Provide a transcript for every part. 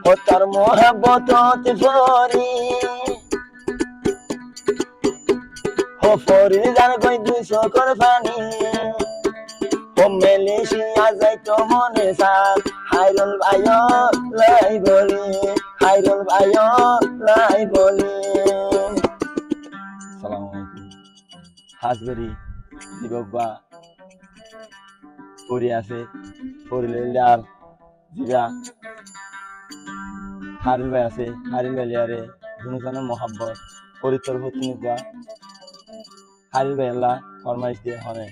ও তার মোহাব্বততে ফরি ও ফরি যার কই 200 কর পানি ও মালয়েশিয়া যাইতো মনে চায় হাইরুল ভাইও লাই বলি হাইরুল ভাইও লাই বলি। আসসালামু আলাইকুম। হাজবেরি দিববা পড়ে আছে পড়লে আর জিরা হারিল ভাই আছে হারিল ভাই আরে দুজনের মোহাব্বত পরিতর হতিনিবা হারিল ভাই আল্লাহ ফরমাইশ দিয়ে হনে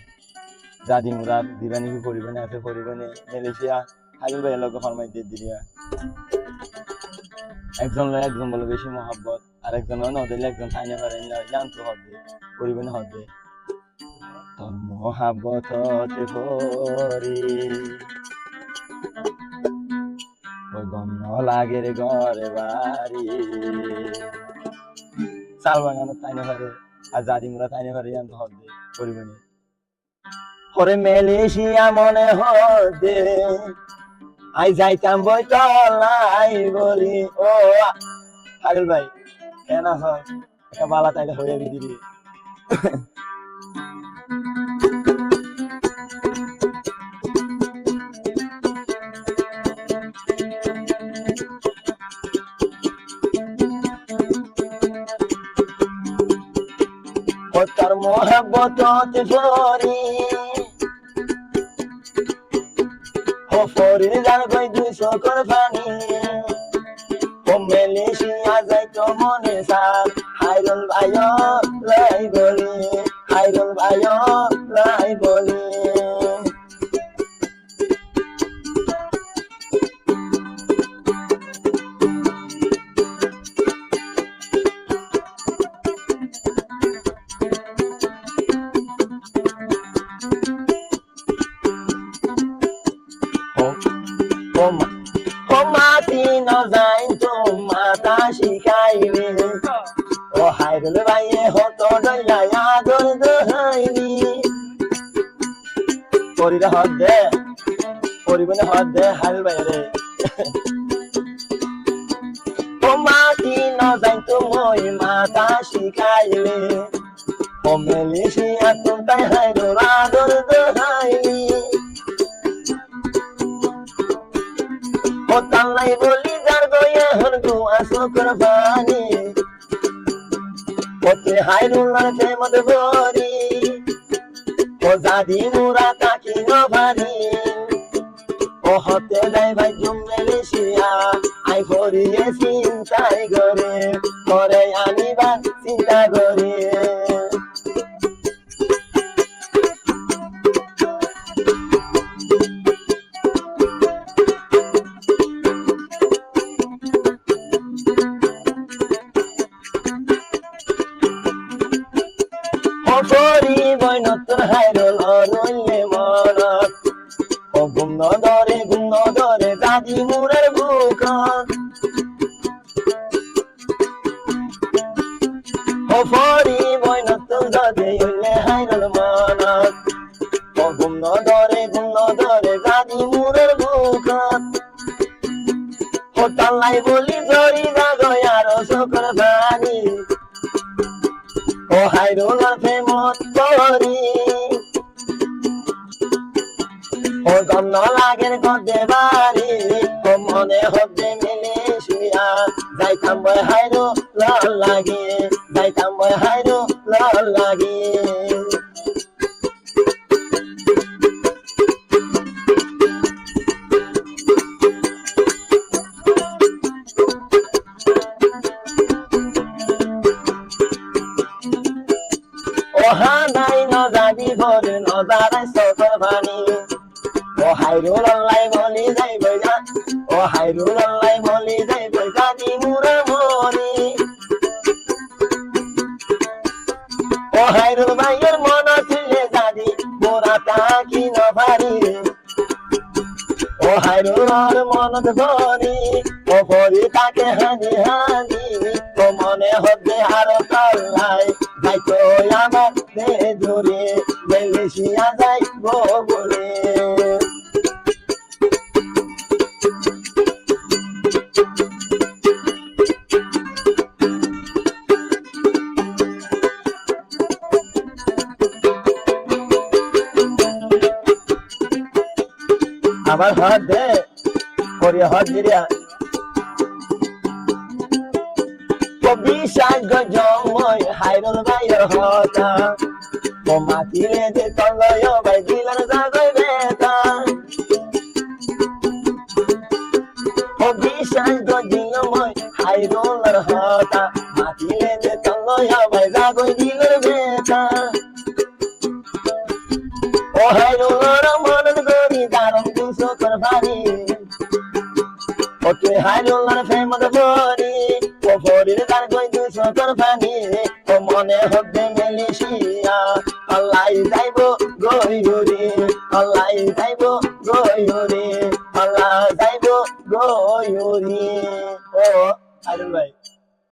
জাদি মুরাদ দিবানি কি পরিবনে আছে পরিবনে মালয়েশিয়া হারিল ভাই আল্লাহকে ফরমাইশ দিয়ে দিলিয়া একজন বলে বেশি মোহাব্বত আর একজন নদলে একজন থাইনে পারে না জানতো হবে পরিবনে হবে তোর মোহাব্বততে ভরি ওই গন্ধ লাগে রে ঘরে বাড়ি চাল বাগানো তাইনে পারে আর জাদি মুরা তাইনে পারে জানতো হবে পরিবনে ওরে মালয়েশিয়া মনে হতে আই যাইতাম বইতলাই বলি ও হাগল ভাই কেন হয় একটা বালা তাইলে হয়ে দিদি ও তার মোহাব্বততে ফরি ও ফরি যার কই 200 কর পানি ও মালয়েশিয়া যাইতো মনে চায় হাইরুল ভাইও লাই বলি হাইরুল ভাইও লাই বলি। মাতি ন যাই তো মাতা শিখাইবে ও হাইরুল ভাইয়ে হতো দইলাই আদর দহাইবি পরিরে হদ দে পরিবনে হদ দে হাইরুল ভাই রে ও মাতি ন যাই তো মই মাতা শিখাইবে ও মালয়েশিয়া তো তাই হাইরুল আদর দহাইবি ও তাল্লাই বলি যার গয়ে হন গুয়া শুকর পানি ওতে হাইরুলার প্রেমত ভরি ও জাদি মুরা তাকি নভারি ও হতে দেয় ভাই মালয়েশিয়া আই ফরিয়ে চিন্তাই করে করে আনিবা চিন্তা করে ফরি বইনত হাইরুল অনলে মনত ও গুণ ধরে জাদি মুরের বুকত ও ফরি বইনত যদি হইলে হাইরুল মনত ও গুণ ধরে জাদি মুরের বুকত ও তাল্লাই বলি জড়ি জাগয় আরো শুকর পানি ও হাইরুলার প্রেমত পরি ও গন্ধ লাগের গদে বাড়ি ও মনে হতে মালয়েশিয়া যাইতাম বই হাইরুল লাগে যাইতাম বই হাইরুল লাগে হানাই নজাদি ভরে নজারাই সকল ভানি ও হাইরুল আল্লাহ বলি যাই বইয়া ও হাইরুল আল্লাহ বলি যাই বইয়া দি মুরা মরি ও হাইরুল ভাইয়ের মন ছিলে জাদি মোরা তাকি নভারি ও হাইরুলার মনত ভরি ও ভরি তাকে হানি হানি ও মনে হতে আরো কাল্লাই যাইতো আমার দে ধরে মালয়েশিয়া যাইব বলে আমার হাত দে করিয়া হাত দিরিয়া বিশাল গজময় হাইরল বাইর হতা ও মাতিলে যে তলয় বাই দিলার জাগই বেতা ও বিশাল গজময় হাইরল হতা মাতিলে যে তলয় বাই জাগই দিলার বেতা ও হাইরল মন গরি দারম দুসো কর ভারি ও তুই হাইরল ফেমদ বরি ও ফরির গান কই দুসো কর ভারি ও মনে হবে মেলিশিয়া আল্লাহ যাইব গইরে আল্লাহ যাইব গইরে আল্লাহ যাইব গইরে ও আরে ভাই